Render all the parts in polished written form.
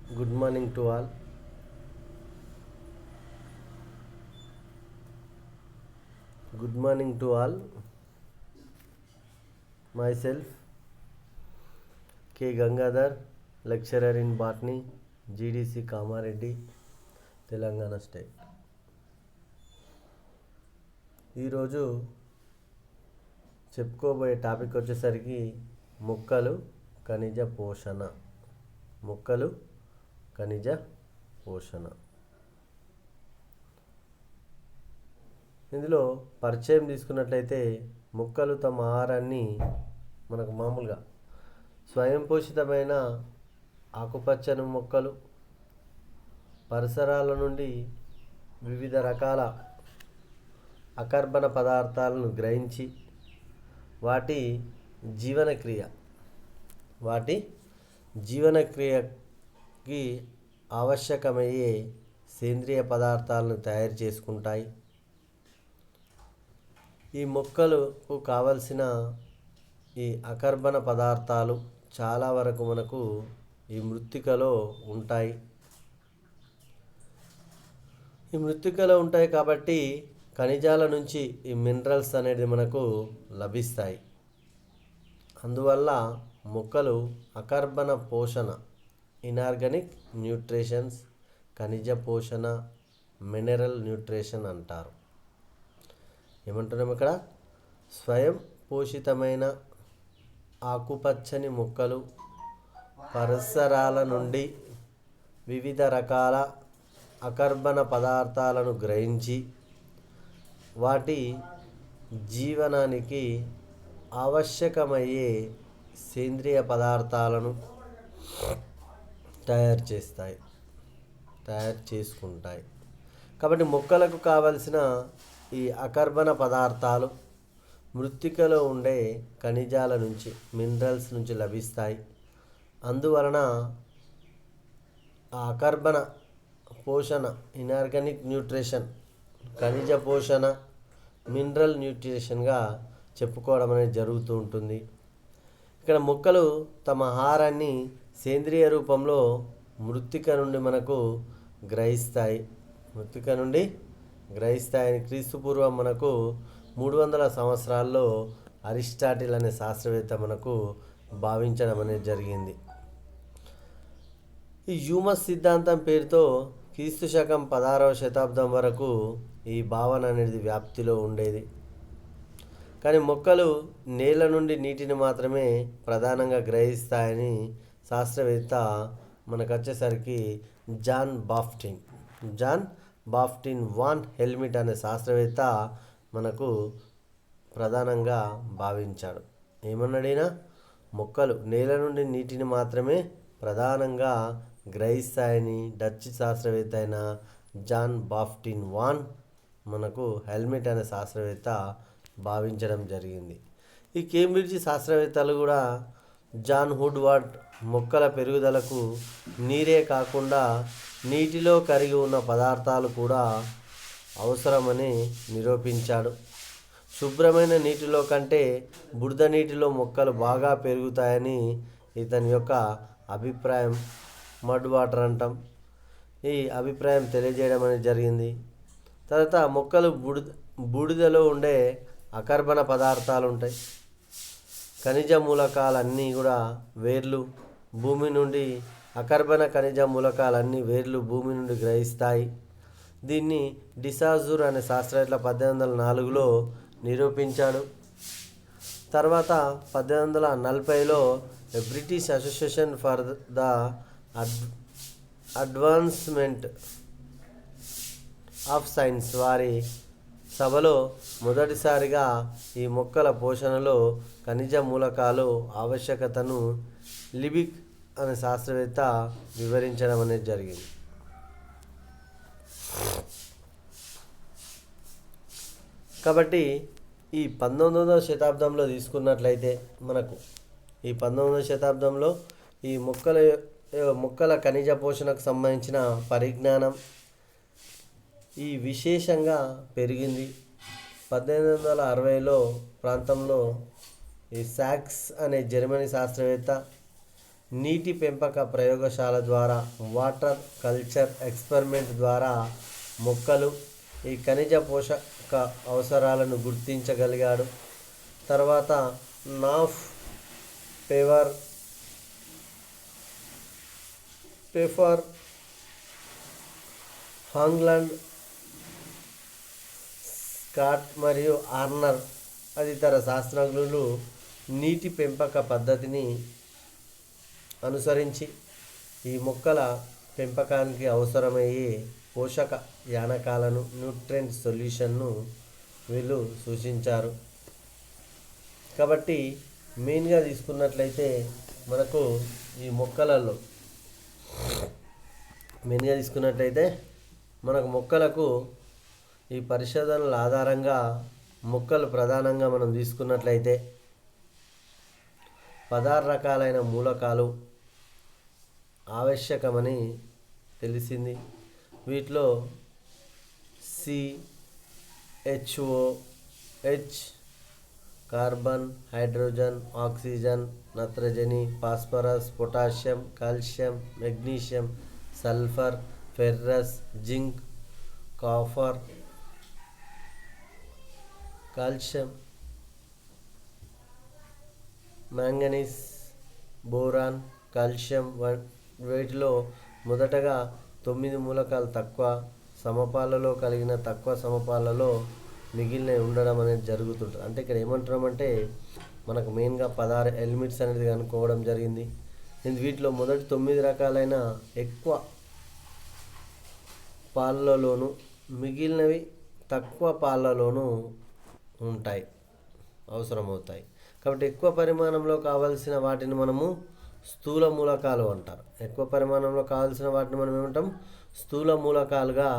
Good morning to all. Good morning to all. Myself K. Gangadhar, lecturer in botany, GDC Kamareddy, Telangana State. ఈరోజు చెప్పుకోబోయే topic వచ్చేసరికి మొక్కలు ఖనిజ పోషణ. మొక్కలు ఖనిజ పోషణ. ఇందులో పరిచయం తీసుకున్నట్లయితే మొక్కలు తమ ఆహారాన్ని మనకు మామూలుగా స్వయం పోషితమైన ఆకుపచ్చని మొక్కలు పరిసరాల నుండి వివిధ రకాల అకర్బన పదార్థాలను గ్రహించి వాటి జీవనక్రియకి ఆవశ్యకమయ్యే సేంద్రియ పదార్థాలను తయారు చేసుకుంటాయి. ఈ మొక్కలకు కావలసిన ఈ అకర్బన పదార్థాలు చాలా వరకు మనకు ఈ మృత్తికలో ఉంటాయి. ఈ మృత్తికలో ఉంటాయి కాబట్టి ఖనిజాల నుంచి ఈ మినరల్స్ అనేది మనకు లభిస్తాయి. అందువల్ల మొక్కలు అకర్బన పోషణ, ఇనార్గానిక్ న్యూట్రిషన్స్, ఖనిజ పోషణ, మినరల్ న్యూట్రిషన్ అంటారు. ఏమంటున్నాం ఇక్కడ? స్వయం పోషితమైన ఆకుపచ్చని మొక్కలు పరిసరాల నుండి వివిధ రకాల అకర్బన పదార్థాలను గ్రహించి వాటి జీవనానికి ఆవశ్యకమయ్యే సేంద్రియ పదార్థాలను తయారు చేసుకుంటాయి. కాబట్టి మొక్కలకు కావలసిన ఈ అకర్బన పదార్థాలు మృత్తికలో ఉండే ఖనిజాల నుంచి, మినరల్స్ నుంచి లభిస్తాయి. అందువలన ఆ అకర్బన పోషణ, ఇనార్గానిక్ న్యూట్రిషన్, ఖనిజ పోషణ, మినరల్ న్యూట్రిషన్గా చెప్పుకోవడం అనేది జరుగుతూ ఉంటుంది. ఇక్కడ మొక్కలు తమ ఆహారాన్ని సేంద్రియ రూపంలో మృత్తిక నుండి మనకు గ్రహిస్తాయని క్రీస్తుపూర్వం మనకు 300 సంవత్సరాల్లో అరిస్టాటిల్ అనే శాస్త్రవేత్త మనకు భావించడం అనేది జరిగింది. ఈ హ్యూమస్ సిద్ధాంతం పేరుతో క్రీస్తు శకం 16వ శతాబ్దం వరకు ఈ భావన అనేది వ్యాప్తిలో ఉండేది. కానీ మొక్కలు నేల నుండి నీటిని మాత్రమే ప్రధానంగా గ్రహిస్తాయని శాస్త్రవేత్త మనకు వచ్చేసరికి జాన్ బాఫ్టిన్ వాన్ హెల్మిట్ అనే శాస్త్రవేత్త మనకు ప్రధానంగా భావించాడు. ఏమన్నాడైనా? మొక్కలు నేల నుండి నీటిని మాత్రమే ప్రధానంగా గ్రహిస్తాయని డచ్ శాస్త్రవేత్త అయిన జాన్ బాఫ్టిన్ వాన్ మనకు హెల్మిట్ అనే శాస్త్రవేత్త భావించడం జరిగింది. ఈ కేంబ్రిడ్జ్ శాస్త్రవేత్తలు కూడా జాన్ హుడ్వర్డ్ మొక్కల పెరుగుదలకు నీరే కాకుండా నీటిలో కరిగి ఉన్న పదార్థాలు కూడా అవసరమని నిరూపించాడు. శుభ్రమైన నీటిలో కంటే బురద నీటిలో మొక్కలు బాగా పెరుగుతాయని ఇతని యొక్క అభిప్రాయం. మడ్ వాటర్ అంటాం. ఈ అభిప్రాయం తెలియజేయడం అనేది జరిగింది. తర్వాత మొక్కలు బూడిదలో ఉండే అకర్బన పదార్థాలు ఉంటాయి. ఖనిజ మూలకాలన్నీ కూడా వేర్లు భూమి నుండి అకర్బన ఖనిజ మూలకాలన్నీ వేర్లు భూమి నుండి గ్రహిస్తాయి. దీన్ని డిసాజూర్ అనే శాస్త్రవేత్త 1804లో నిరూపించాడు. తర్వాత 1840లో British Association for the advancement of science వారి సభలో మొదటిసారిగా ఈ మొక్కల పోషణలో ఖనిజ మూలకాలు ఆవశ్యకతను లిబిక్ అనే శాస్త్రవేత్త వివరించడం అనేది జరిగింది. కాబట్టి ఈ 19వ శతాబ్దంలో తీసుకున్నట్లయితే మనకు ఈ 19వ శతాబ్దంలో ఈ మొక్కల ఖనిజ పోషణకు సంబంధించిన పరిజ్ఞానం ఈ విశేషంగా పెరిగింది. 1860లో ప్రాంతంలో ఈ సాక్స్ అనే జర్మనీ శాస్త్రవేత్త నీటి పెంపక ప్రయోగశాల ద్వారా, వాటర్ కల్చర్ ఎక్స్పెరిమెంట్ ద్వారా మొక్కలు ఈ ఖనిజ పోషక అవసరాలను గుర్తించగలిగాడు. తర్వాత నాఫ్ పేఫర్ హాంగ్లాండ్, స్కాట్ మరియు ఆర్నర్ తదితర శాస్త్రజ్ఞులు నీటి పెంపక పద్ధతిని అనుసరించి ఈ మొక్కల పెంపకానికి అవసరమయ్యే పోషక యానకాలను, న్యూట్రియంట్ సొల్యూషన్ను వీళ్ళు సూచించారు. కాబట్టి మెయిన్గా తీసుకున్నట్లయితే మనకు ఈ మొక్కలలో మనకు మొక్కలకు ఈ పరిశోధనల ఆధారంగా మొక్కలు ప్రధానంగా మనం తీసుకున్నట్లయితే 16 రకాలైన మూలకాలు ఆవశ్యకమని తెలిసింది. వీటిలో CHOH, కార్బన్, హైడ్రోజన్, ఆక్సిజన్, నత్రజని, phosphorus, potassium, calcium, magnesium, sulphur, ferrous, zinc, copper, calcium, manganese, boron, calcium వీటిలో మొదటగా 9 మూలకాలు తక్కువ సమపాలలో మిగిలినవి ఉండడం అనేది జరుగుతుంటుంది. అంటే ఇక్కడ ఏమంటున్నామంటే మనకు మెయిన్గా 16 ఎలిమెంట్స్ అనేది కనుక్కోవడం జరిగింది. వీటిలో మొదటి 9 రకాలైన ఎక్కువ పాలలోను, మిగిలినవి తక్కువ పాలలోనూ అవసరమవుతాయి. కాబట్టి ఎక్కువ పరిమాణంలో కావాల్సిన వాటిని మనము స్థూల మూలకాలు అంటారు. ఎక్కువ పరిమాణంలో కావాల్సిన వాటిని మనం ఏమంటాం? స్థూల మూలకాలుగా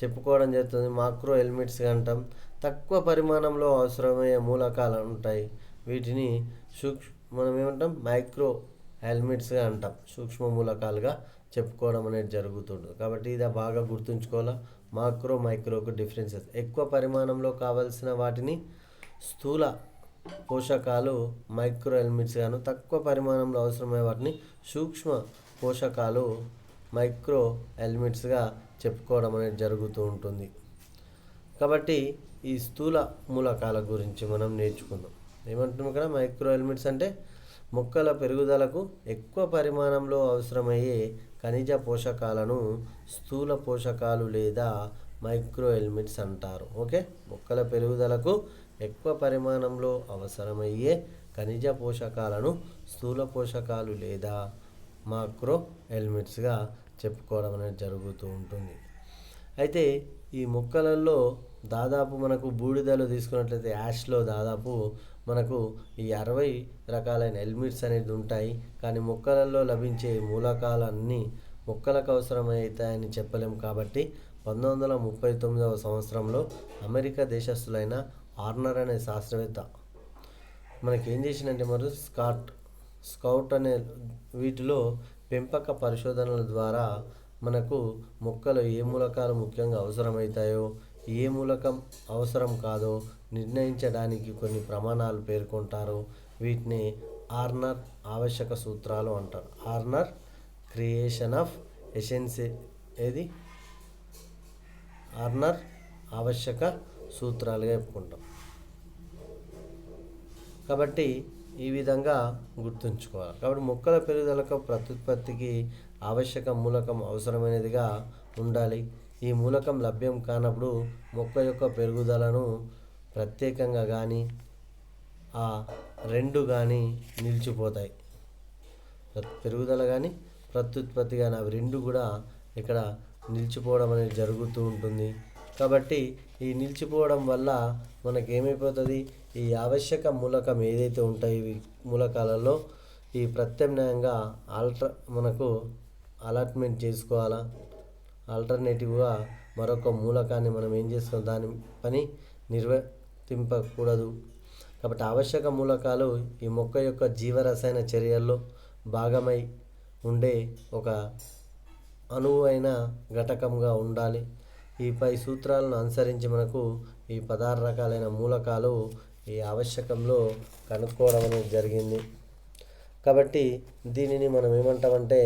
చెప్పుకోవడం జరుగుతుంది, మాక్రో ఎలిమెంట్స్గా అంటాం. తక్కువ పరిమాణంలో అవసరమయ్యే మూలకాలు ఉంటాయి, వీటిని మనం ఏమంటాం? మైక్రో ఎలిమెంట్స్గా అంటాం, సూక్ష్మ మూలకాలుగా చెప్పుకోవడం అనేది జరుగుతుంది. కాబట్టి ఇది బాగా గుర్తుంచుకోవాలా. మైక్రోకు డిఫరెన్సెస్. ఎక్కువ పరిమాణంలో కావాల్సిన వాటిని స్థూల పోషకాలు మైక్రో ఎలిమెంట్స్ గాను, తక్కువ పరిమాణంలో అవసరమయ్యే వాటిని సూక్ష్మ పోషకాలు మైక్రో ఎలిమెంట్స్గా చెప్పుకోవడం అనేది జరుగుతూ ఉంటుంది. కాబట్టి ఈ స్థూల మూలకాల గురించి మనం నేర్చుకుందాం. ఏమంటున్నాం ఇక్కడ? మైక్రో ఎలిమెంట్స్ అంటే మొక్కల పెరుగుదలకు ఎక్కువ పరిమాణంలో అవసరమయ్యే ఖనిజ పోషకాలను స్థూల పోషకాలు లేదా మైక్రో ఎలిమెంట్స్ అంటారు. ఓకే, మొక్కల పెరుగుదలకు ఎక్కువ పరిమాణంలో అవసరమయ్యే ఖనిజ పోషకాలను స్థూల పోషకాలు లేదా మైక్రో ఎలిమెంట్స్గా చెప్పుకోవడం అనేది జరుగుతూ ఉంటుంది. అయితే ఈ మొక్కలలో దాదాపు మనకు బూడిదలో తీసుకున్నట్లయితే యాష్లో దాదాపు మనకు ఈ 60 రకాలైన ఎలిమెంట్స్ అనేది ఉంటాయి. కానీ మొక్కలలో లభించే మూలకాలన్నీ మొక్కలకు అవసరమవుతాయని చెప్పలేం. కాబట్టి 1939వ సంవత్సరంలో అమెరికా దేశస్థులైన ఆర్నర్ అనే శాస్త్రవేత్త మనకి ఏం చేసిందంటే మరి స్కౌట్ అనే వీటిలో పెంపక పరిశోధనల ద్వారా మనకు మొక్కలు ఏ మూలకాలు ముఖ్యంగా అవసరమవుతాయో, ఏ మూలకం అవసరం కాదో నిర్ణయించడానికి కొన్ని ప్రమాణాలు పేర్కొంటారు. వీటిని ఆర్నర్ ఆవశ్యక సూత్రాలు అంటారు. ఆర్నర్ క్రియేషన్ ఆఫ్ ఎసెన్సీ ఆర్నర్ ఆవశ్యక సూత్రాలుగా చెప్పుకుంటాం. కాబట్టి ఈ విధంగా గుర్తుంచుకోవాలి. కాబట్టి మొక్కల పెరుగుదలకు ప్రత్యుత్పత్తికి ఆవశ్యక మూలకం అవసరమైనదిగా ఉండాలి. ఈ మూలకం లభ్యం కానప్పుడు మొక్క యొక్క పెరుగుదలను ప్రత్యేకంగా కానీ ఆ రెండు కానీ నిలిచిపోతాయి. పెరుగుదల కానీ ప్రత్యుత్పత్తి కానీ అవి రెండు కూడా ఇక్కడ నిలిచిపోవడం అనేది జరుగుతూ ఉంటుంది. కాబట్టి ఈ నిలిచిపోవడం వల్ల మనకి ఏమైపోతుంది? ఈ ఆవశ్యక మూలకం ఏదైతే ఉంటాయి ఈ మూలకాలలో ఈ ప్రత్యామ్నాయంగా మనకు అలాట్మెంట్ చేసుకోవాలా. ఆల్టర్నేటివ్గా మరొక మూలకాన్ని మనం ఏం చేస్తాం? దాని పని నిర్వర్తింపకూడదు. కాబట్టి ఆవశ్యక మూలకాలు ఈ మొక్క యొక్క జీవరసాయన చర్యల్లో భాగమై ఉండే ఒక అణువైన ఘటకంగా ఉండాలి. ఈ పై సూత్రాలను అనుసరించి మనకు ఈ 16 రకాలైన మూలకాలు ఈ ఆవశ్యకంలో కనుక్కోవడం అనేది జరిగింది. కాబట్టి దీనిని మనం ఏమంటామంటే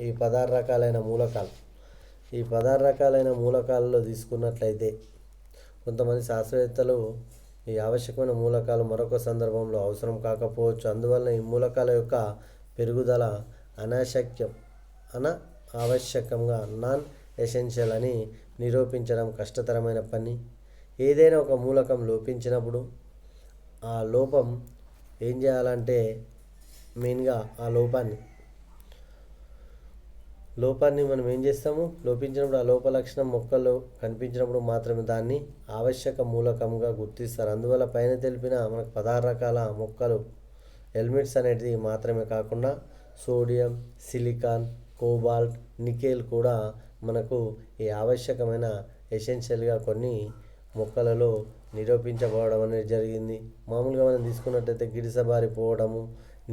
ఈ 16 రకాలైన మూలకాలు. ఈ 16 రకాలైన మూలకాలలో తీసుకున్నట్లయితే కొంతమంది శాస్త్రవేత్తలు ఈ ఆవశ్యకమైన మూలకాలు మరొక సందర్భంలో అవసరం కాకపోవచ్చు, అందువల్ల ఈ మూలకాల యొక్క పెరుగుదల ఆవశ్యకంగా నాన్ ఎసెన్షియల్ అని నిరూపించడం కష్టతరమైన పని. ఏదైనా ఒక మూలకం లోపించినప్పుడు ఆ లోపం ఏం చేయాలంటే మెయిన్గా ఆ లోపాన్ని మనం ఏం చేస్తాము, లోపించినప్పుడు ఆ లోప లక్షణం మొక్కల్లో కనిపించినప్పుడు మాత్రమే దాన్ని ఆవశ్యక మూలకంగా గుర్తిస్తారు. అందువల్ల పైన తెలిపిన మనకు 16 రకాల మొక్కలు ఎలిమెంట్స్ అనేది మాత్రమే కాకుండా సోడియం, సిలికాన్, కోబాల్ట్, నికెల్ కూడా మనకు ఈ ఆవశ్యకమైన ఎసెన్షియల్గా కొన్ని మొక్కలలో నిరూపించబడడం అనేది జరిగింది. మామూలుగా మనం తీసుకున్నట్టయితే గిడిసబారిపోవడము,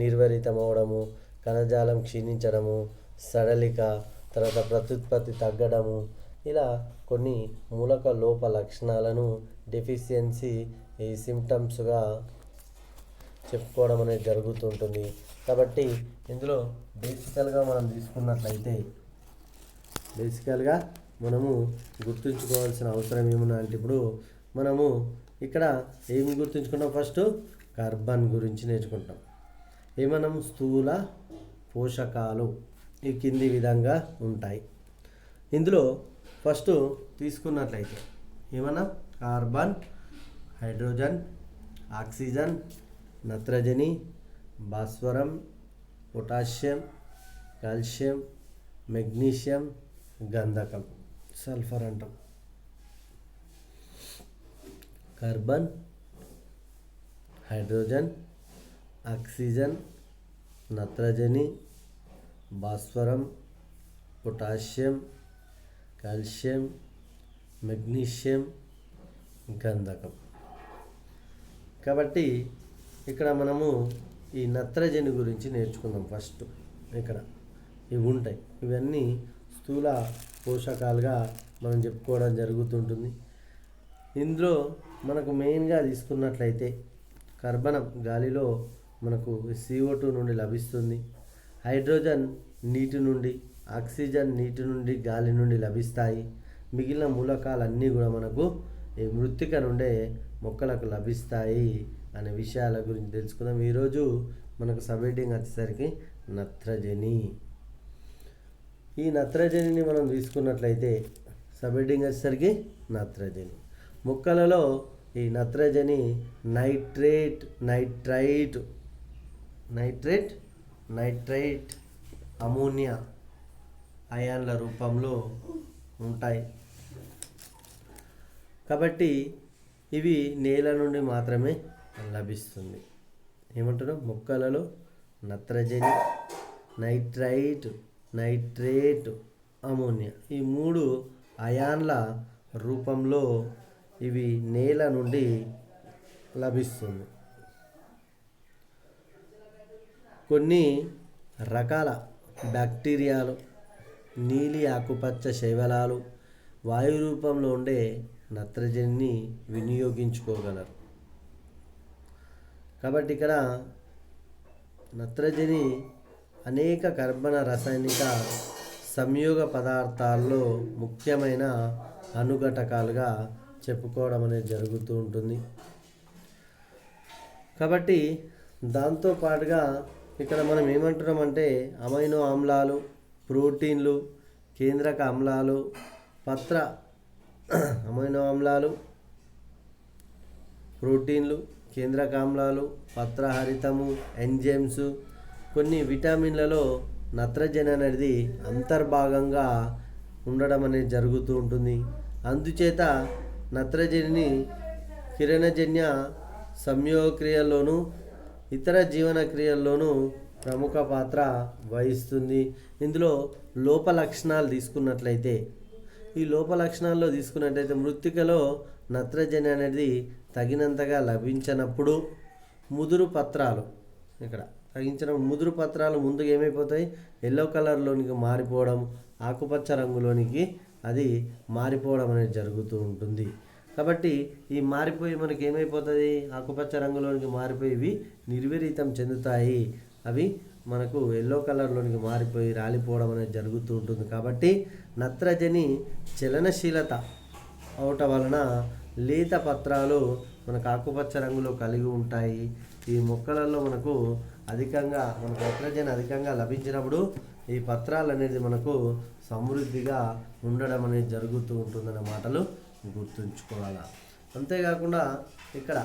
నిర్వరితం అవడము, కణజాలం క్షీణించడము, సడలిక, తర్వాత ప్రత్యుత్పత్తి తగ్గడము, ఇలా కొన్ని మూలక లోప లక్షణాలను డెఫిషియన్సీ ఈ సిమ్టమ్స్గా చెప్పుకోవడం అనేది జరుగుతుంటుంది. కాబట్టి ఇందులో బేసికల్గా మనము గుర్తుంచుకోవాల్సిన అవసరం ఏమన్నా అంటే, ఇప్పుడు మనము ఇక్కడ ఏమి గుర్తుంచుకుంటాం, ఫస్ట్ కార్బన్ గురించి నేర్చుకుంటాం. మనం స్థూల పోషకాలు ఈ కింది విధంగా ఉంటాయి. ఇందులో ఫస్ట్ తీసుకున్నట్లయితే ఏమన్నా కార్బన్, హైడ్రోజన్, ఆక్సిజన్, నత్రజని, భాస్వరం, పొటాషియం, కాల్షియం, మెగ్నీషియం, గంధకం, సల్ఫర్ అంటాం. కార్బన్, హైడ్రోజన్, ఆక్సిజన్, నత్రజని, భాస్వరం, పొటాషియం, కాల్షియం, మెగ్నీషియం, గంధకం. కాబట్టి ఇక్కడ మనము ఈ నత్రజని గురించి నేర్చుకుందాం. ఫస్ట్ ఇక్కడ ఇవి ఉంటాయి, ఇవన్నీ స్థూల పోషకాలుగా మనం చెప్పుకోవడం జరుగుతుంటుంది. ఇందులో మనకు మెయిన్గా తీసుకున్నట్లయితే కార్బనం గాలిలో మనకు CO2 నుండి లభిస్తుంది. హైడ్రోజన్ నీటి నుండి, ఆక్సిజన్ నీటి నుండి, గాలి నుండి లభిస్తాయి. మిగిలిన మూలకాలన్నీ కూడా మనకు ఈ మృత్తిక నుండే మొక్కలకు లభిస్తాయి అనే విషయాల గురించి తెలుసుకుందాం. ఈరోజు మనకు సబ్హెడ్డింగ్ వచ్చేసరికి నత్రజని. ఈ నత్రజనిని మనం తీసుకున్నట్లయితే సబ్హెడ్డింగ్ వచ్చేసరికి నత్రజని. మొక్కలలో ఈ నత్రజని నైట్రైట్, అమోనియా అయాన్ల రూపంలో ఉంటాయి. కాబట్టి ఇవి నేల నుండి మాత్రమే లభిస్తుంది. ఏమంటున్నాం, మొక్కలలో నత్రజని, నైట్రేట్, అమోనియా ఈ 3 అయాన్ల రూపంలో ఇవి నేల నుండి లభిస్తుంది. కొన్ని రకాల బ్యాక్టీరియాలు, నీలి ఆకుపచ్చ శైవలాలు వాయు రూపంలో ఉండే నత్రజనిని వినియోగించుకోగలరు. కాబట్టి ఇక్కడ నత్రజని అనేక కర్బన రసాయనిక సంయోగ పదార్థాల్లో ముఖ్యమైన అణుఘటకాలుగా చెప్పుకోవడం అనేది జరుగుతూ ఉంటుంది. కాబట్టి దాంతోపాటుగా ఇక్కడ మనం ఏమంటున్నామంటే అమైనో ఆమ్లాలు, ప్రోటీన్లు, కేంద్రక ఆమ్లాలు, అమైనో ఆమ్లాలు, ప్రోటీన్లు, కేంద్రక ఆమ్లాలు, పత్రహరితము, ఎంజైమ్స్, కొన్ని విటమిన్లలో నత్రజని అనేది అంతర్భాగంగా ఉండడం అనేది జరుగుతూ ఉంటుంది. అందుచేత నత్రజనిని కిరణజన్య సంయోగక్రియల్లోనూ ఇతర జీవన క్రియల్లోనూ ప్రముఖ పాత్ర వహిస్తుంది. ఇందులో లోప లక్షణాలు తీసుకున్నట్లయితే మృత్తికలో నత్రజని అనేది తగినంతగా లభించినప్పుడు ముదురు పత్రాలు ముందుగా ఏమైపోతాయి, ఎల్లో కలర్లోనికి మారిపోవడం, ఆకుపచ్చ రంగులోనికి అది మారిపోవడం అనేది జరుగుతూ ఉంటుంది. కాబట్టి ఈ మారిపోయి మనకి ఏమైపోతుంది, ఆకుపచ్చ రంగులోనికి మారిపోయి ఇవి నిర్వీర్యం చెందుతాయి. అవి మనకు ఎల్లో కలర్లోనికి మారిపోయి రాలిపోవడం అనేది జరుగుతూ ఉంటుంది. కాబట్టి నత్రజని చలనశీలత అవటం వలన లేత పత్రాలు మనకు ఆకుపచ్చ రంగులో కలిగి ఉంటాయి. ఈ మొక్కలలో మనకు నత్రజని అధికంగా లభించినప్పుడు ఈ పత్రాలు అనేది మనకు సమృద్ధిగా ఉండడం అనేది జరుగుతూ ఉంటుందన్న మాటలు గుర్తుంచుకోవాలి. అంతేకాకుండా ఇక్కడ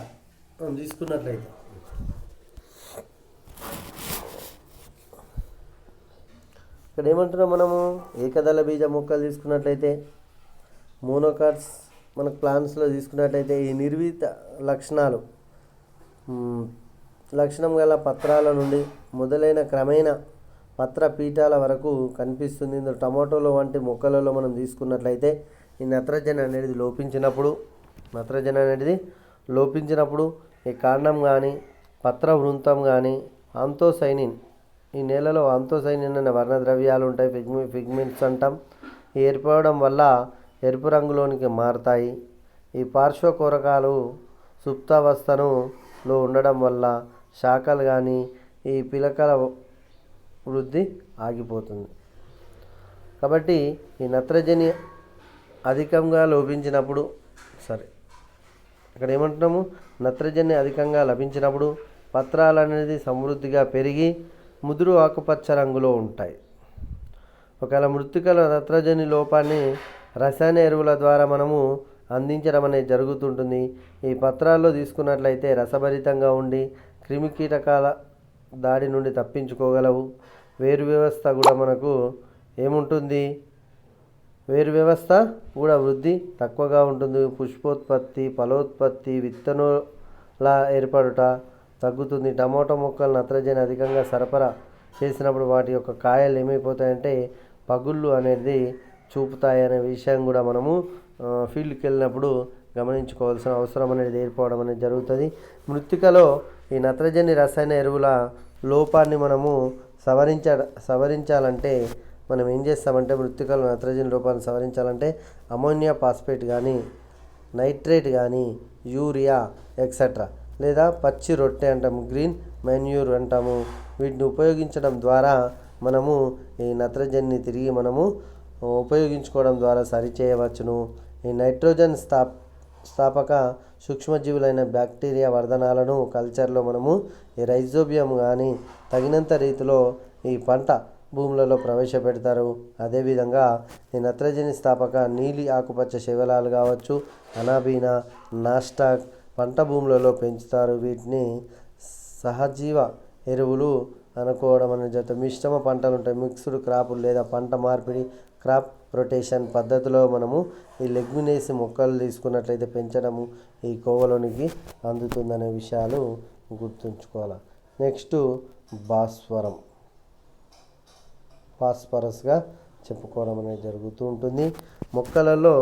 మనం తీసుకున్నట్లయితే ఇక్కడ ఏమంటున్నాం మనము, ఏకదళ బీజ మొక్కలు తీసుకున్నట్లయితే మోనోకాట్స్ మనకు ప్లాంట్స్లో తీసుకున్నట్లయితే ఈ నిర్వీత లక్షణం గల పత్రాల నుండి మొదలైన క్రమేణ పత్ర పీఠాల వరకు కనిపిస్తుంది. ఇందులో టమాటోలో వంటి మొక్కలలో మనం తీసుకున్నట్లయితే ఈ నత్రజని అనేది లోపించినప్పుడు ఈ కాండం కానీ పత్ర వృంతం కానీ ఆంతోసైనిన్, ఈ నేలలో ఆంతోసైనిన్ అనే వర్ణద్రవ్యాలు ఉంటాయి, పిగ్మెంట్స్ అంటాం. ఏర్పడడం వల్ల ఎరుపు రంగులోనికి మారుతాయి. ఈ పార్శ్వకోరకాలు సుప్తావస్థలో ఉండడం వల్ల శాఖలు కానీ ఈ పిలకల వృద్ధి ఆగిపోతుంది. కాబట్టి ఈ నత్రజని అధికంగా లోపించినప్పుడు ఇక్కడ ఏమంటున్నాము, నత్రజని అధికంగా లభించినప్పుడు పత్రాలు అనేది సమృద్ధిగా పెరిగి ముదురు ఆకుపచ్చ రంగులో ఉంటాయి. ఒకవేళ మృత్తికల నత్రజని లోపాన్ని రసాయన ఎరువుల ద్వారా మనము అందించడం అనేది జరుగుతుంటుంది. ఈ పత్రాల్లో తీసుకున్నట్లయితే రసభరితంగా ఉండి క్రిమికీటకాల దాడి నుండి తప్పించుకోగలవు. వేరు వ్యవస్థ కూడా మనకు ఏముంటుంది, వేరు వ్యవస్థ కూడా వృద్ధి తక్కువగా ఉంటుంది. పుష్పోత్పత్తి, ఫలోత్పత్తి, విత్తనాల ఏర్పడుట తగ్గుతుంది. టమాటో మొక్కలు నత్రజని అధికంగా సరఫరా చేసినప్పుడు వాటి యొక్క కాయలు ఏమైపోతాయంటే పగుళ్ళు అనేది చూపుతాయి అనే విషయం కూడా మనము ఫీల్డ్కి వెళ్ళినప్పుడు గమనించుకోవాల్సిన అవసరం అనేది ఏర్పడడం అనేది జరుగుతుంది. మృత్తికలో ఈ నత్రజని రసాయన ఎరువుల లోపాన్ని మనము సవరించాలంటే మనం ఏం చేస్తామంటే, మృత్తికలో నత్రజని లోపాన్ని సవరించాలంటే అమోనియా ఫాస్ఫేట్ కానీ, నైట్రేట్ కానీ, యూరియా ఎక్సెట్రా, లేదా పచ్చి రొట్టె అంటాము, గ్రీన్ మెన్యూర్ అంటాము, వీటిని ఉపయోగించడం ద్వారా మనము ఈ నత్రజనిని తిరిగి మనము ఉపయోగించుకోవడం ద్వారా సరిచేయవచ్చును. ఈ నైట్రోజన్ స్థాపక సూక్ష్మజీవులైన బ్యాక్టీరియా వర్ధనాలను కల్చర్లో మనము ఈ రైజోబియం కానీ తగినంత రీతిలో ఈ పంట భూములలో ప్రవేశపెడతారు. అదేవిధంగా ఈ నత్రజని స్థాపక నీలి ఆకుపచ్చ శివలాలు కావచ్చు, అనాబీనా, నాస్టాక్ పంట భూములలో పెంచుతారు. వీటిని సహజీవ ఎరువులు అనుకోవడం అనేది జరుగుతుంది. మిశ్రమ పంటలు ఉంటాయి, మిక్స్డ్ క్రాపులు లేదా పంట మార్పిడి క్రాప్ రొటేషన్ పద్ధతిలో మనము ఈ లెగ్యుమినేసి మొక్కలు తీసుకున్నట్లయితే పెంచడము ఈ కోవలోనికి అందుతుందనే విషయాలు గుర్తుంచుకోవాలి. నెక్స్ట్ ఫాస్ఫరస్గా చెప్పుకోవడం అనేది జరుగుతూ ఉంటుంది. మొక్కలలో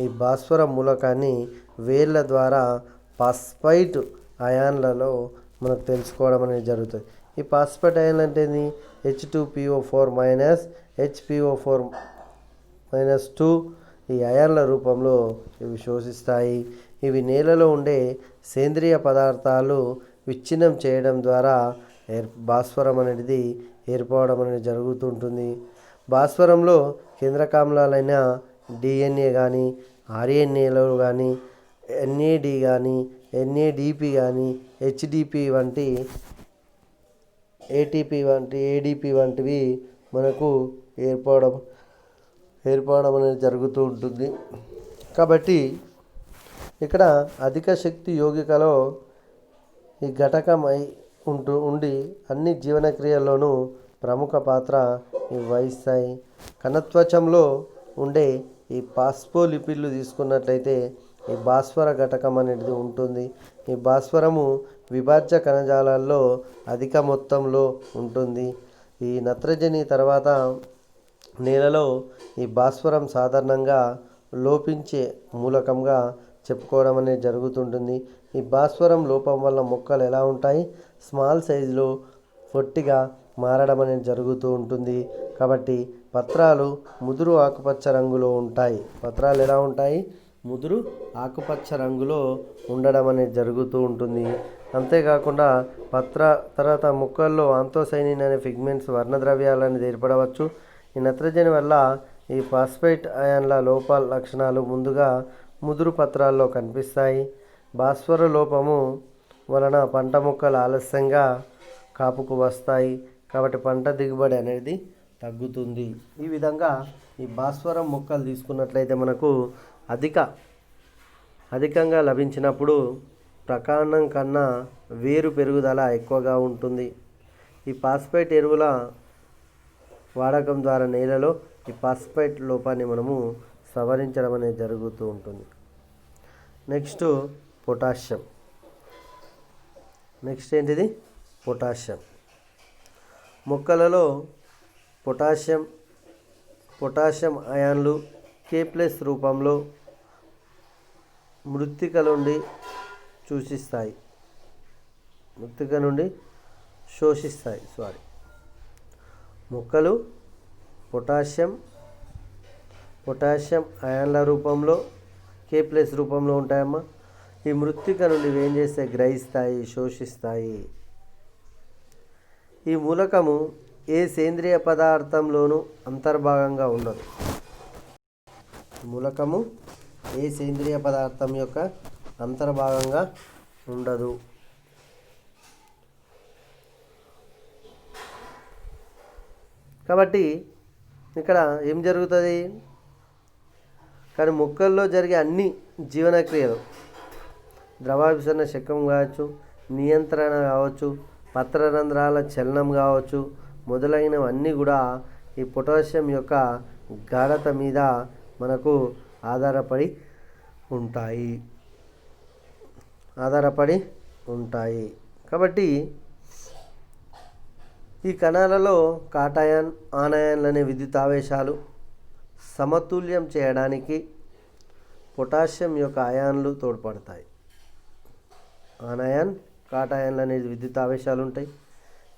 ఈ భాస్వరం మూలకాన్ని వేళ్ళ ద్వారా ఫాస్ఫైట్ అయాన్లలో మనకు తెలుసుకోవడం అనేది జరుగుతుంది. ఈ ఫాస్ఫేట్ అయాన్లు అంటే H2PO4- HPO4- ఈ అయాన్ల రూపంలో ఇవి శోషిస్తాయి. ఇవి నేలలో ఉండే సేంద్రియ పదార్థాలు విచ్ఛిన్నం చేయడం ద్వారా భాస్వరం అనేది ఏర్పడడం అనేది జరుగుతుంటుంది. భాస్వరంలో కేంద్రకామ్లాలైన DNA కానీ, RNAలో కానీ, NAD కానీ, NADP కానీ, HDP వంటి ATP వంటి ADP వంటివి మనకు ఏర్పడడం అనేది జరుగుతూ ఉంటుంది. కాబట్టి ఇక్కడ అధిక శక్తి యోగికలో ఈ ఘటకమై ఉండి అన్ని జీవనక్రియల్లోనూ ప్రముఖ పాత్ర వహిస్తాయి. కణత్వచంలో ఉండే ఈ ఫాస్ఫోలిపిడ్లు తీసుకున్నట్లయితే ఈ భాస్వర ఘటకం అనేది ఉంటుంది. ఈ భాస్వరము విభాజ్య కణజాలాల్లో అధిక మొత్తంలో ఉంటుంది. ఈ నత్రజని తర్వాత నేలలో ఈ భాస్వరం సాధారణంగా లోపించే మూలకంగా చెప్పుకోవడం అనేది జరుగుతుంటుంది. ఈ భాస్వరం లోపం వల్ల మొక్కలు ఎలా ఉంటాయి, స్మాల్ సైజులో పొట్టిగా మారడం అనేది జరుగుతూ ఉంటుంది. కాబట్టి పత్రాలు ముదురు ఆకుపచ్చ రంగులో ఉంటాయి. పత్రాలు ఎలా ఉంటాయి, ముదురు ఆకుపచ్చ రంగులో ఉండడం అనేది జరుగుతూ ఉంటుంది. అంతేకాకుండా తర్వాత మొక్కల్లో ఆంతోసైనిన్ అనే పిగ్మెంట్స్ వర్ణద్రవ్యాలను ఏర్పడవచ్చు. ఈ నత్రజని వల్ల ఈ ఫాస్ఫేట్ అయాన్ల లోప లక్షణాలు ముందుగా ముదురు పత్రాల్లో కనిపిస్తాయి. భాస్వర లోపము వలన పంట మొక్కలు ఆలస్యంగా కాపుకు వస్తాయి, కాబట్టి పంట దిగుబడి అనేది తగ్గుతుంది. ఈ విధంగా ఈ భాస్వరం మొక్కలు తీసుకున్నట్లయితే మనకు అధికంగా లభించినప్పుడు ప్రకాండం కన్నా వేరు పెరుగుదల ఎక్కువగా ఉంటుంది. ఈ ఫాస్ఫేట్ ఎరువుల వాడకం ద్వారా నేలలో ఈ ఫాస్ఫేట్ లోపాన్ని మనము సవరించడం అనేది జరుగుతూ ఉంటుంది. Next potassium. నెక్స్ట్ ఏంటిది? పొటాషియం. మొక్కలలో పొటాషియం అయాన్లు K+ రూపంలో మృత్తిక నుండి శోషిస్తాయి. మొక్కలు పొటాషియం అయాన్ల రూపంలో K+ రూపంలో ఉంటాయమ్మా. ఈ మృత్తిక నుండి ఏం చేస్తే గ్రహిస్తాయి, శోషిస్తాయి. ఈ మూలకము ఏ సేంద్రియ పదార్థంలోనూ అంతర్భాగంగా ఉండదు. మూలకము ఏ సేంద్రియ పదార్థం యొక్క అంతర్భాగంగా ఉండదు. కాబట్టి ఇక్కడ ఏం జరుగుతుంది? కానీ మొక్కల్లో జరిగే అన్ని జీవనక్రియలు, ద్రవాభిసరణ శకం కావచ్చు, నియంత్రణ కావచ్చు, పత్రరంధ్రాల చలనం కావచ్చు, మొదలైనవన్నీ కూడా ఈ పొటాషియం యొక్క గాఢత మీద మనకు ఆధారపడి ఉంటాయి. కాబట్టి ఈ కణాలలో కాటయాన్, ఆనయాన్లు అనే విద్యుత్ ఆవేశాలు సమతుల్యం చేయడానికి పొటాషియం యొక్క అయాన్లు తోడ్పడతాయి. ఆనయాన్, కాటయాన్లు అనేది విద్యుత్ ఆవేశాలు ఉంటాయి.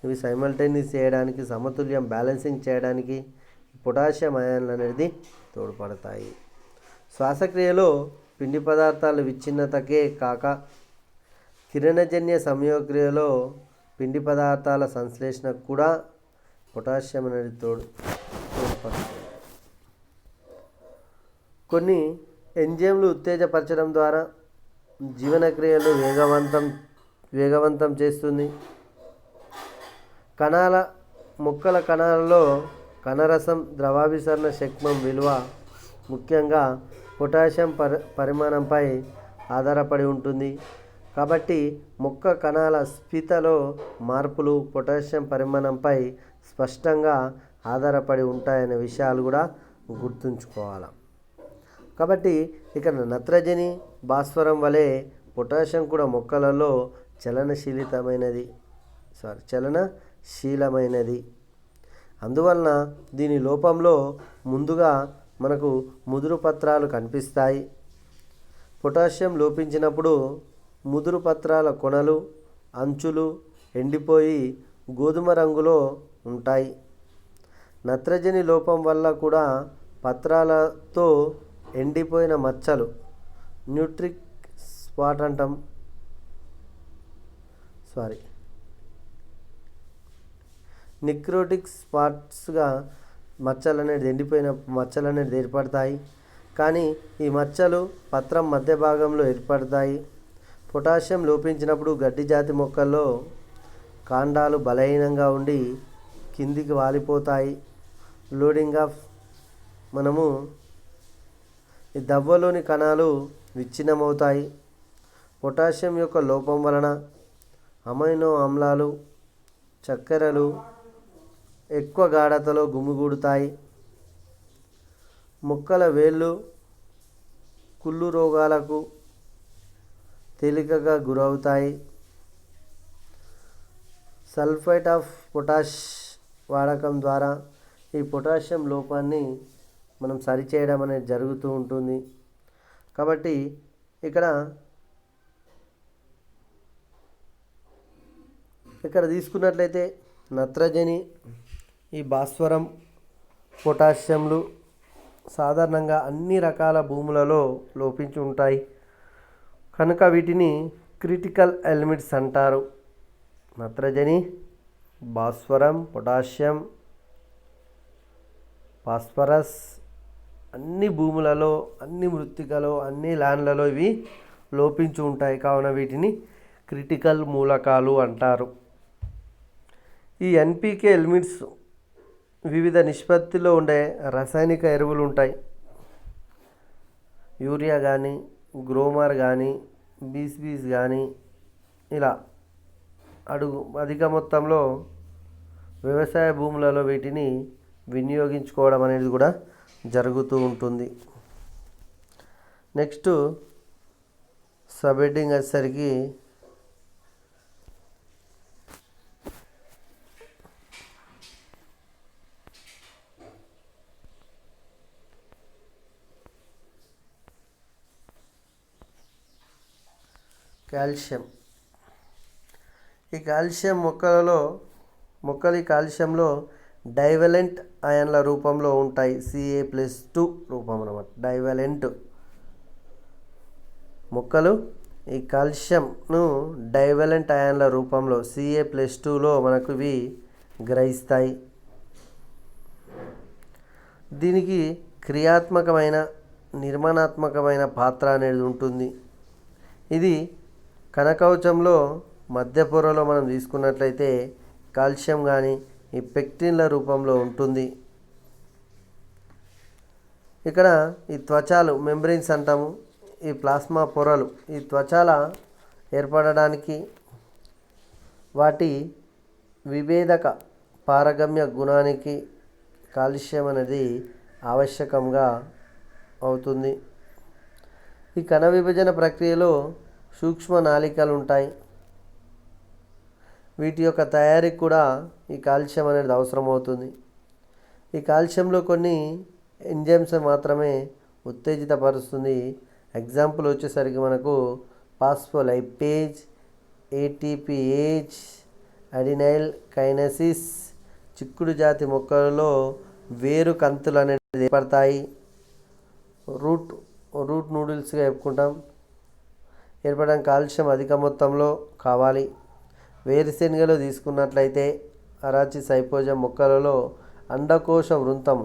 ఇవి సైమల్టేనియస్ చేయడానికి, సమతుల్యం బ్యాలెన్సింగ్ చేయడానికి పొటాషియం అయాన్లు అనేది తోడ్పడతాయి. శ్వాసక్రియలో పిండి పదార్థాల విచ్ఛిన్నతకే కాక కిరణజన్య సంయోగక్రియలో పిండి పదార్థాల సంశ్లేషణకు కూడా పొటాషియం అనేది తోడ్పడుతుంది. కొన్ని ఎంజైమ్లు ఉత్తేజపరచడం ద్వారా జీవనక్రియలు వేగవంతం చేస్తుంది. మొక్కల కణాలలో కణరసం, ద్రవాభిసరణ శక్మం విలువ ముఖ్యంగా పొటాషియం పరిమాణంపై ఆధారపడి ఉంటుంది. కాబట్టి మొక్క కణాల స్ఫీతలో మార్పులు పొటాషియం పరిమాణంపై స్పష్టంగా ఆధారపడి ఉంటాయనే విషయాలు కూడా గుర్తుంచుకోవాలి. కాబట్టి ఇక్కడ నత్రజని, భాస్వరం వలె పొటాషియం కూడా మొక్కలలో చలనశీలమైనది. అందువలన దీని లోపంలో ముందుగా మనకు ముదురు పత్రాలు కనిపిస్తాయి. పొటాషియం లోపించినప్పుడు ముదురు పత్రాల కొనలు, అంచులు ఎండిపోయి గోధుమ రంగులో ఉంటాయి. నత్రజని లోపం వల్ల కూడా పత్రాలతో ఎండిపోయిన మచ్చలు, న్యూట్రిక్ స్పాట్ అంటాం, నిక్రోటిక్ స్పాట్స్గా ఎండిపోయిన మచ్చలు అనేది ఏర్పడతాయి. కానీ ఈ మచ్చలు పత్రం మధ్య భాగంలో ఏర్పడతాయి. పొటాషియం లోపించినప్పుడు గడ్డి జాతి మొక్కల్లో కాండాలు బలహీనంగా ఉండి కిందికి వాలిపోతాయి. లోడింగ్ ఆఫ్ మనము ఈ దవ్వలోని కణాలు విచ్ఛిన్నమవుతాయి. పొటాషియం యొక్క లోపం వలన అమైనో ఆమ్లాలు, చక్కెరలు ఎక్కువ గాఢతలో గుమిగూడుతాయి. మొక్కల వేళ్ళు కుళ్ళు రోగాలకు తేలికగా గురవుతాయి. సల్ఫేట్ ఆఫ్ పొటాష్ వాడకం ద్వారా ఈ పొటాషియం లోపాన్ని మనం సరిచేయడం అనేది జరుగుతూ ఉంటుంది. కాబట్టి ఇక్కడ తీసుకున్నట్లయితే నత్రజని, ఈ భాస్వరం, పొటాషియంలు సాధారణంగా అన్ని రకాల భూములలో లోపించి ఉంటాయి. కనుక వీటిని క్రిటికల్ ఎలిమెంట్స్ అంటారు. నత్రజని, భాస్వరం, పొటాషియం, ఫాస్ఫరస్ అన్ని భూములలో, అన్ని మృత్తికలో, అన్ని ల్యాండ్లలో ఇవి లోపించి ఉంటాయి. కావున వీటిని క్రిటికల్ మూలకాలు అంటారు. ఈ ఎన్పికే ఎలిమెంట్స్ వివిధ నిష్పత్తిలో ఉండే రసాయనిక ఎరువులు ఉంటాయి. యూరియా కానీ, గ్రోమర్ కానీ, బీస్ కానీ ఇలా అధిక మొత్తంలో వ్యవసాయ భూములలో వీటిని వినియోగించుకోవడం అనేది కూడా జరుగుతూ ఉంటుంది. నెక్స్ట్ సబ్ హెడ్డింగ్ వచ్చేసరికి కాల్షియం. ఈ కాల్షియం మొక్కలు కాల్షియంలో డైవలెంట్ అయాన్ల రూపంలో ఉంటాయి. Ca+2 రూపం అన్నమాట. డైవలెంట్ మొక్కలు ఈ కాల్షియంను డైవలెంట్ అయాన్ల రూపంలో Ca+2లో మనకు ఇవి గ్రహిస్తాయి. దీనికి క్రియాత్మకమైన, నిర్మాణాత్మకమైన పాత్ర అనేది ఉంటుంది. ఇది కణకవచంలో మధ్య పొరలో మనం తీసుకున్నట్లయితే కాల్షియం కానీ ఈ పెక్టిన్ల రూపంలో ఉంటుంది. ఇక్కడ ఈ త్వచాలు మెంబ్రెయిన్స్ అంటాము. ఈ ప్లాస్మా పొరలు ఈ త్వచాల ఏర్పడడానికి వాటి విభేదక పారగమ్య గుణానికి కాల్షియం అనేది ఆవశ్యకంగా అవుతుంది. ఈ కణ విభజన ప్రక్రియలో సూక్ష్మ నాళికలు ఉంటాయి. వీటి యొక్క తయారీకి కూడా ఈ కాల్షియం అనేది అవసరమవుతుంది. ఈ కాల్షియంలో కొన్ని ఎంజైమ్స్ మాత్రమే ఉత్తేజితపరుస్తుంది. ఎగ్జాంపుల్ వచ్చేసరికి మనకు ఫాస్ఫోలైపేజ్, ATPase, అడినైల్ కైనసిస్. చిక్కుడు జాతి మొక్కలలో వేరు కంతులు అనేది ఏర్పడతాయి. రూట్ నూడిల్స్గా చెప్పుకుంటాం. ఏర్పడడానికి కాల్షియం అధిక మొత్తంలో కావాలి. వేరుశెనగలో తీసుకున్నట్లయితే అరాచి సైపోజం మొక్కలలో అండకోశ వృంతం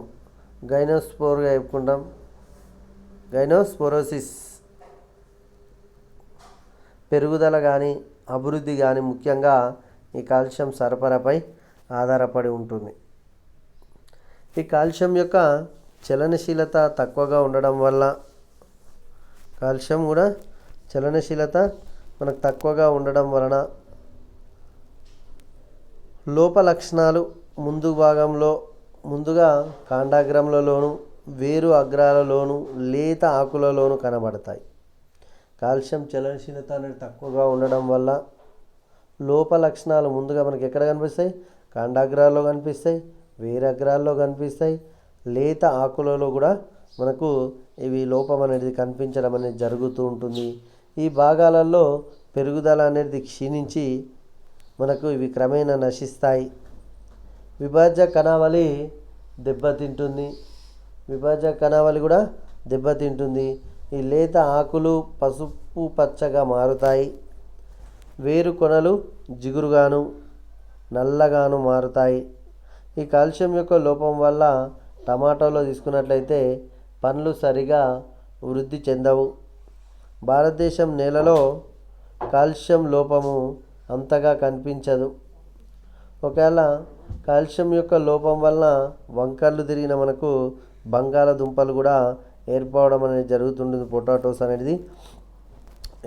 గైనోస్పోర్గా చెప్పుకుంటాం. గైనోస్పోరోసిస్ పెరుగుదల కానీ అభివృద్ధి కానీ ముఖ్యంగా ఈ కాల్షియం సరఫరాపై ఆధారపడి ఉంటుంది. ఈ కాల్షియం యొక్క చలనశీలత తక్కువగా ఉండడం వల్ల కాల్షియం కూడా చలనశీలత మనకు తక్కువగా ఉండడం వలన లోప లక్షణాలు ముందుగా కాండాగ్రంలలోను, వేరు అగ్రాలలోను, లేత ఆకులలోను కనబడతాయి. కాల్షియం చలనశీలత అనేది తక్కువగా ఉండడం వల్ల లోప లక్షణాలు ముందుగా మనకి ఎక్కడ కనిపిస్తాయి? కాండాగ్రాల్లో కనిపిస్తాయి, వేరగ్రాల్లో కనిపిస్తాయి, లేత ఆకులలో కూడా మనకు ఇవి లోపం అనేది కనిపించడం అనేది జరుగుతూ ఉంటుంది. ఈ భాగాలలో పెరుగుదల అనేది క్షీణించి మనకు ఇవి క్రమేణా నశిస్తాయి. విభాజ్య కణావళి కూడా దెబ్బతింటుంది. ఈ లేత ఆకులు పసుపు పచ్చగా మారుతాయి. వేరు కొనలు జిగురుగాను, నల్లగాను మారుతాయి. ఈ కాల్షియం యొక్క లోపం వల్ల టమాటాలో తీసుకున్నట్లయితే పండ్లు సరిగా వృద్ధి చెందవు. భారతదేశం నేలలో కాల్షియం లోపము అంతగా కనిపించదు. ఒకవేళ కాల్షియం యొక్క లోపం వల్ల వంకర్లు తిరిగిన మనకు బంగాళదుంపలు కూడా ఏర్పడడం అనేది జరుగుతుంటుంది. పొటాటోస్ అనేది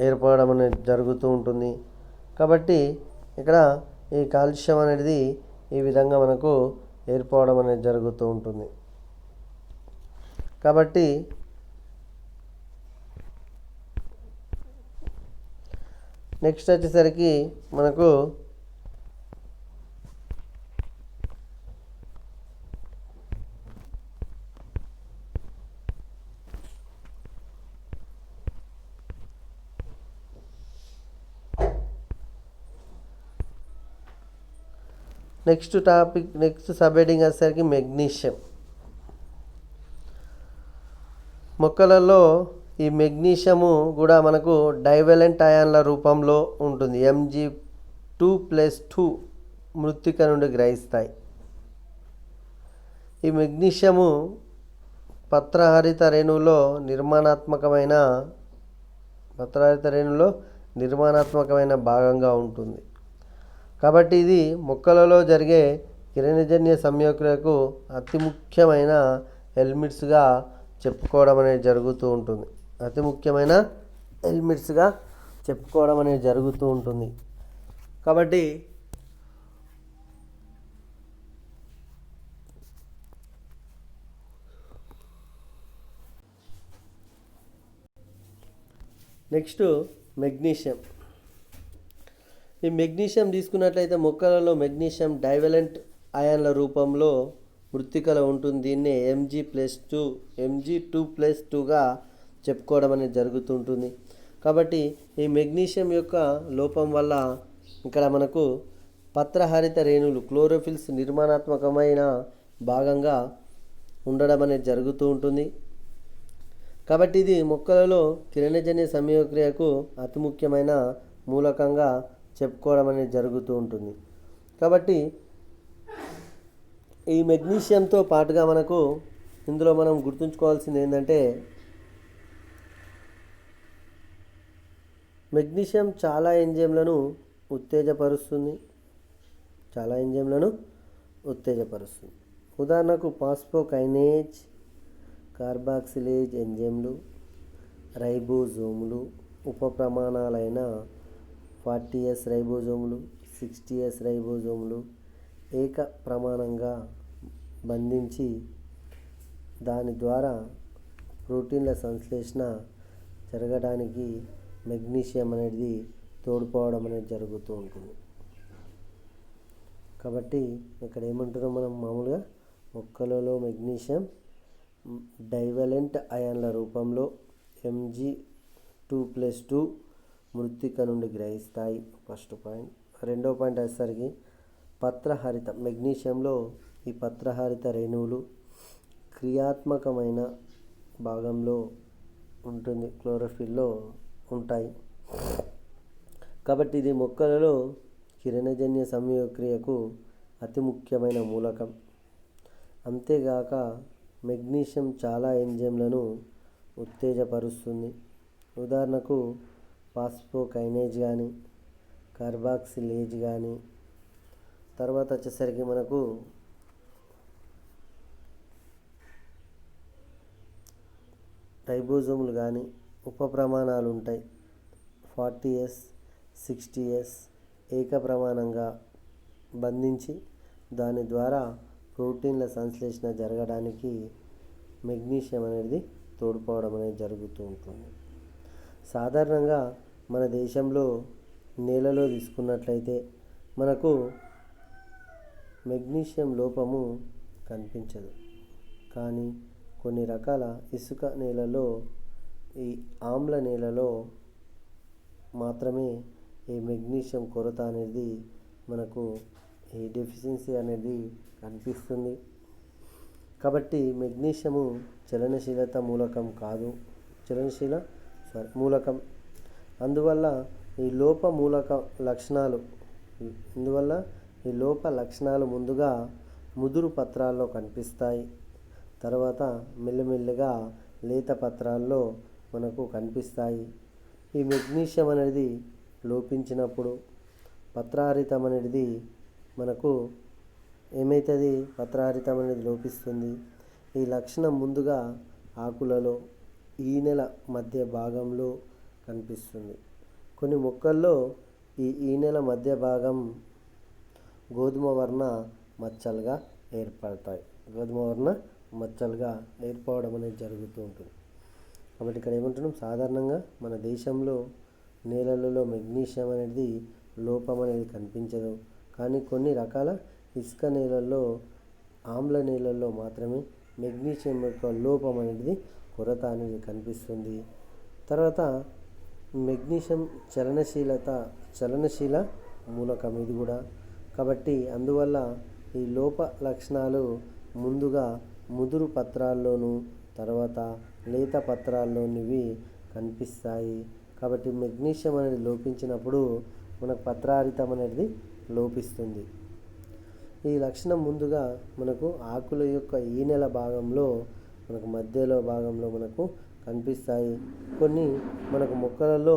ఏర్పడడం అనేది జరుగుతూ ఉంటుంది. కాబట్టి ఇక్కడ ఈ కాల్షియం అనేది ఈ విధంగా మనకు ఏర్పడడం అనేది జరుగుతూ ఉంటుంది. కాబట్టి నెక్స్ట్ వచ్చేసరికి మనకు నెక్స్ట్ సబ్ హెడ్డింగ్ వచ్చేసరికి మెగ్నీషియం. మొక్కలలో ఈ మెగ్నీషియము కూడా మనకు డైవలెంట్ అయాన్ల రూపంలో ఉంటుంది. Mg2+2 మృత్తిక నుండి గ్రహిస్తాయి. ఈ మెగ్నీషియము పత్రహరిత రేణువులో నిర్మాణాత్మకమైన భాగంగా ఉంటుంది. కాబట్టి ఇది మొక్కలలో జరిగే కిరణజన్య సంయోక్రియకు అతి ముఖ్యమైన ఎలిమెంట్స్గా చెప్పుకోవడం అనేది జరుగుతూ ఉంటుంది. కాబట్టి నెక్స్ట్ మెగ్నీషియం. ఈ మెగ్నీషియం తీసుకున్నట్లయితే మొక్కలలో మెగ్నీషియం డైవలెంట్ అయాన్ల రూపంలో మృత్తికలో ఉంటుంది. దీన్నే Mg2+2గా చెప్పుకోవడం అనేది జరుగుతుంటుంది. కాబట్టి ఈ మెగ్నీషియం యొక్క లోపం వల్ల ఇక్కడ మనకు పత్రహరిత రేణువులు క్లోరోఫిల్స్ నిర్మాణాత్మకమైన భాగంగా ఉండడం అనేది జరుగుతూ ఉంటుంది. కాబట్టి ఇది మొక్కలలో కిరణజన్య సంయోగక్రియకు అతి ముఖ్యమైన మూలకంగా చెప్పుకోవడం అనేది జరుగుతూ ఉంటుంది. కాబట్టి ఈ మెగ్నీషియంతో పాటుగా మనకు ఇందులో మనం గుర్తుంచుకోవాల్సింది ఏంటంటే మెగ్నీషియం చాలా ఎంజైమ్లను ఉత్తేజపరుస్తుంది. ఉదాహరణకు ఫాస్ఫోకైనేజ్, కార్బాక్సిలేజ్ ఎంజైమ్లు, రైబోజోములు, ఉపప్రమాణాలైన 40S రైబోజోములు, 60S రైబోజోములు ఏక ప్రమాణంగా బంధించి దాని ద్వారా ప్రోటీన్ల సంశ్లేషణ జరగడానికి మెగ్నీషియం అనేది తోడ్పడడం అనేది జరుగుతూ ఉంటుంది. కాబట్టి ఇక్కడ ఏమంటున్నాం మనం మామూలుగా మొక్కలలో మెగ్నీషియం డైవలెంట్ అయాన్ల రూపంలో Mg2+2 మృత్తిక నుండి గ్రహిస్తాయి. First point. రెండో పాయింట్ వచ్చేసరికి పత్రహరిత మెగ్నీషియంలో ఈ పత్రహరిత రేణువులు క్రియాత్మకమైన భాగంలో ఉంటుంది, క్లోరోఫిల్లో ఉంటాయి. కాబట్టి ఇది మొక్కలలో కిరణజన్య సంయోగక్రియకు అతి ముఖ్యమైన మూలకం. అంతేగాక మెగ్నీషియం చాలా ఎంజైమ్లను ఉత్తేజపరుస్తుంది. ఉదాహరణకు ఫాస్ఫోకైనేజ్ కానీ, కార్బాక్సిలేజ్ కానీ, తర్వాత వచ్చేసరికి మనకు రైబోజోములు కానీ ఉపప్రమాణాలు ఉంటాయి. 40S, 60S ఏక ప్రమాణంగా బంధించి దాని ద్వారా ప్రోటీన్ల సంశ్లేషణ జరగడానికి మెగ్నీషియం అనేది తోడ్పడడం అనేది జరుగుతూ ఉంటుంది. సాధారణంగా మన దేశంలో నేలలో తీసుకున్నట్లయితే మనకు మెగ్నీషియం లోపము కనిపించదు. కానీ కొన్ని రకాల ఇసుక నేలలో, ఈ ఆమ్ల నేలలో మాత్రమే ఈ మెగ్నీషియం కొరత అనేది మనకు ఈ డెఫిషియన్సీ అనేది కనిపిస్తుంది. కాబట్టి మెగ్నీషియము చలనశీల మూలకం. అందువల్ల ఈ లోప లక్షణాలు ముందుగా ముదురు పత్రాల్లో కనిపిస్తాయి. తర్వాత మెల్లమెల్లగా లేత పత్రాల్లో మనకు కనిపిస్తాయి. ఈ మెగ్నీషియం అనేది లోపించినప్పుడు పత్రహరితం అనేది మనకు ఏమవుతుంది, పత్రహరితం అనేది లోపిస్తుంది. ఈ లక్షణం ముందుగా ఆకులలో ఈనెల మధ్య భాగంలో కనిపిస్తుంది. కొన్ని మొక్కల్లో ఈ ఈనెల మధ్య భాగం గోధుమ వర్ణ మచ్చలుగా ఏర్పడడం అనేది జరుగుతూ ఉంటుంది. కాబట్టి ఇక్కడ ఏమంటున్నాం, సాధారణంగా మన దేశంలో నేలలలో మెగ్నీషియం అనేది లోపం అనేది కనిపించదు. కానీ కొన్ని రకాల ఇసుక నేలల్లో, ఆమ్ల నేలల్లో మాత్రమే మెగ్నీషియం యొక్క లోపం అనేది కొరత అనేది కనిపిస్తుంది. తర్వాత మెగ్నీషియం చలనశీల మూలకం ఇది కూడా. కాబట్టి అందువల్ల ఈ లోప లక్షణాలు ముందుగా ముదురు పత్రాల్లోనూ తర్వాత లేత పత్రాల్లోనివి కనిపిస్తాయి. కాబట్టి మెగ్నీషియం అనేది లోపించినప్పుడు మనకు పత్రహరితం అనేది లోపిస్తుంది. ఈ లక్షణం ముందుగా మనకు ఆకుల యొక్క ఈనెల భాగంలో మనకు మధ్యలో భాగంలో మనకు కనిపిస్తాయి. కొన్ని మనకు మొక్కలలో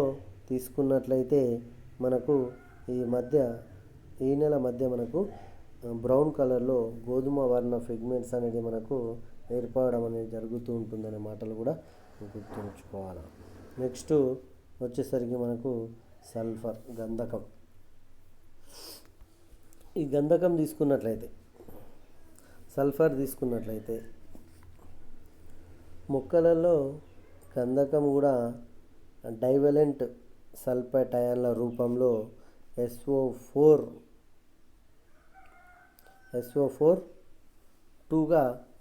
తీసుకున్నట్లయితే మనకు ఈనెల మధ్య మనకు బ్రౌన్ కలర్లో గోధుమ వర్ణ పిగ్మెంట్స్ అనేది మనకు ఏర్పడడం అనేది జరుగుతూ ఉంటుందనే మాటలు కూడా గుర్తుంచుకోవాలి. నెక్స్ట్ వచ్చేసరికి మనకు సల్ఫర్, గంధకం. ఈ గంధకం తీసుకున్నట్లయితే, సల్ఫర్ తీసుకున్నట్లయితే మొక్కలలో గంధకం కూడా డైవలెంట్ సల్ఫైట్ అయాన్ల రూపంలో SO4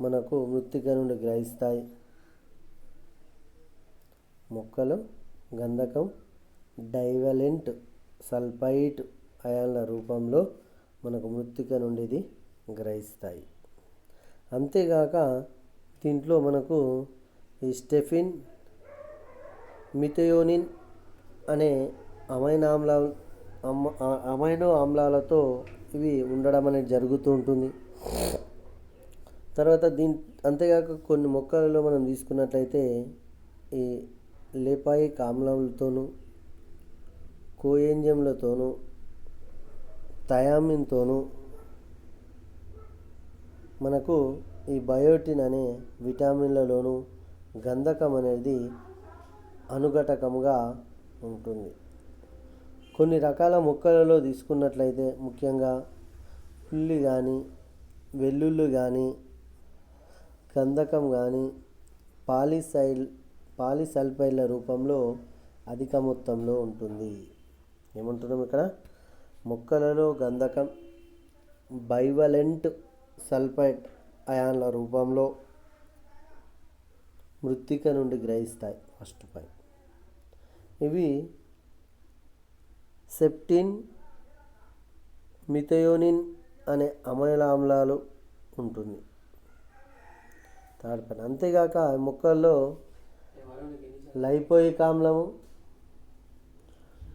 మనకు మృత్తిక నుండి గ్రహిస్తాయి. మొక్కలు గంధకం డైవలెంట్ సల్ఫైట్ అయాన్ల రూపంలో మనకు మృత్తిక నుండి ఇది గ్రహిస్తాయి. అంతేగాక దీంట్లో మనకు ఈ స్టెఫిన్, మిథయోనిన్ అనే అమైనో ఆమ్లాలతో ఇవి ఉండడం అనేది జరుగుతూ ఉంటుంది. తర్వాత అంతేగాక కొన్ని మొక్కలలో మనం తీసుకున్నట్లయితే ఈ లేపాయిక్ ఆమ్లంతోనూ, కోఎంజైమ్లతోనూ, థయామిన్తోనూ మనకు ఈ బయోటిన్ అనే విటమిన్లలోనూ గంధకం అనేది అనుఘటకంగా ఉంటుంది. కొన్ని రకాల మొక్కలలో తీసుకున్నట్లయితే ముఖ్యంగా ఉల్లి కానీ, వెల్లుల్లి కానీ, గంధకం కానీ పాలిసల్ఫైడ్ల రూపంలో అధిక మొత్తంలో ఉంటుంది. ఏమంటున్నాం ఇక్కడ? మొక్కలలో గంధకం బైవలెంట్ సల్ఫైట్ అయాన్ల రూపంలో మృత్తిక నుండి గ్రహిస్తాయి. First point. ఇవి సెప్టిన్, మిథయోనిన్ అనే అమైనో ఆమ్లాలు ఉంటుంది. Third point. అంతేగాక మొక్కల్లో లైపోయిక్ ఆమ్లము,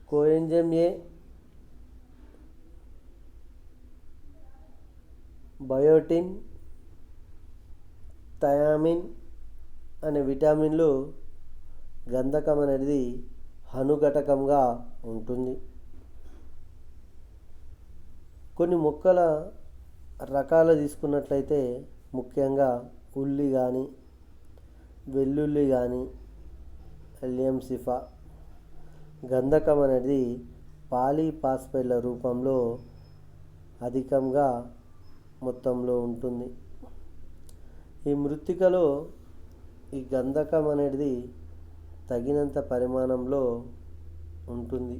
కోఎంజైమ్ ఏ, బయోటిన్, థయామిన్ అనే విటమిన్లు గంధకం అనేది అనుఘటకంగా ఉంటుంది. కొన్ని మొక్కల రకాలు తీసుకున్నట్లయితే ముఖ్యంగా ఉల్లి కానీ, వెల్లుల్లి కానీ, ఎలియంసిఫా గంధకం అనేది పాలీఫాస్ఫైడ్ల రూపంలో అధికంగా మొత్తంలో ఉంటుంది. ఈ మృత్తికలో ఈ గంధకం అనేది తగినంత పరిమాణంలో ఉంటుంది.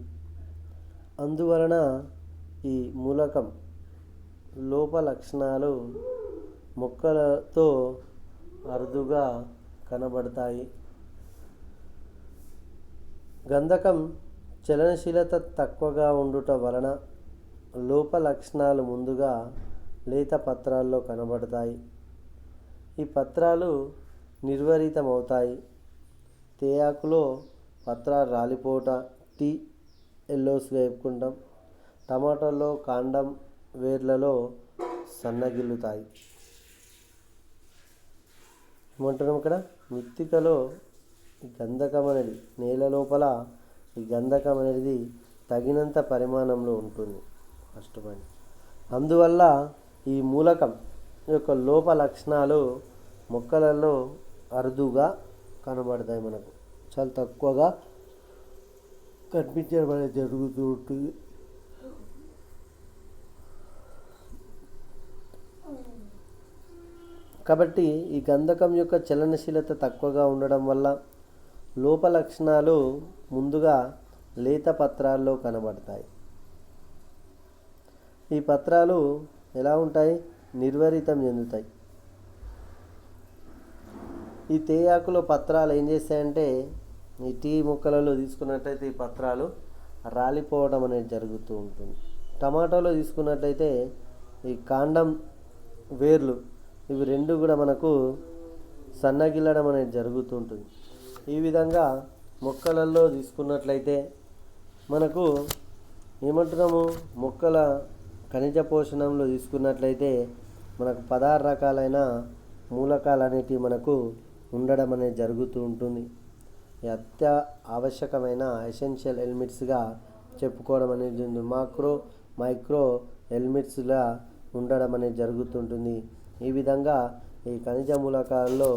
అందువలన ఈ మూలకం లోప లక్షణాలు మొక్కలతో అరుదుగా కనబడతాయి. గంధకం చలనశీలత తక్కువగా ఉండుట వలన లోప లక్షణాలు ముందుగా లేత పత్రాల్లో కనబడతాయి. ఈ పత్రాలు నిర్వరితమవుతాయి. తేయాకులో పత్రాలు రాలిపోట, ఎల్లోస్గా చెప్పుకుంటాం. టమాటాల్లో కాండం, వేర్లలో సన్నగిల్లుతాయి. ఏమంటున్నాం ఇక్కడ? మృత్తికలో ఈ గంధకం అనేది నేల లోపల ఈ గంధకం అనేది తగినంత పరిమాణంలో ఉంటుంది. First point. అందువల్ల ఈ మూలకం యొక్క లోప లక్షణాలు మొక్కలలో అరుదుగా కనబడతాయి. మనకు చాలా తక్కువగా కనిపించడం అనేది జరుగుతూ ఉంటుంది. కాబట్టి ఈ గంధకం యొక్క చలనశీలత తక్కువగా ఉండడం వల్ల లోప లక్షణాలు ముందుగా లేత పత్రాల్లో కనబడతాయి. ఈ పత్రాలు ఎలా ఉంటాయి? నిర్వరితం చెందుతాయి. ఈ తేయాకులో పత్రాలు ఏం చేస్తాయంటే, ఈ టీ మొక్కలలో తీసుకున్నట్లయితే ఈ పత్రాలు రాలిపోవడం అనేది జరుగుతూ ఉంటుంది. టమాటాలో తీసుకున్నట్లయితే ఈ కాండం, వేర్లు ఇవి రెండు కూడా మనకు సన్నగిల్లడం అనేది జరుగుతుంటుంది. ఈ విధంగా మొక్కలలో తీసుకున్నట్లయితే మనకు ఏమంటున్నాము, మొక్కల ఖనిజ పోషణంలో తీసుకున్నట్లయితే మనకు 16 రకాలైన మూలకాలు అనేటివి మనకు ఉండడం అనేది జరుగుతూ ఉంటుంది. ఈ ఆవశ్యకమైన ఎసెన్షియల్ ఎలిమెంట్స్గా చెప్పుకోవడం అనేది మాక్రో మైక్రో ఎలిమెంట్స్గా ఉండడం అనేది జరుగుతుంటుంది. ఈ విధంగా ఈ ఖనిజ మూలకాలలో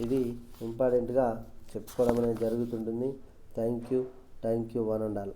ఇది ఇంపార్టెంట్గా చెప్పుకోవడం అనేది జరుగుతుంటుంది. Thank you one and all.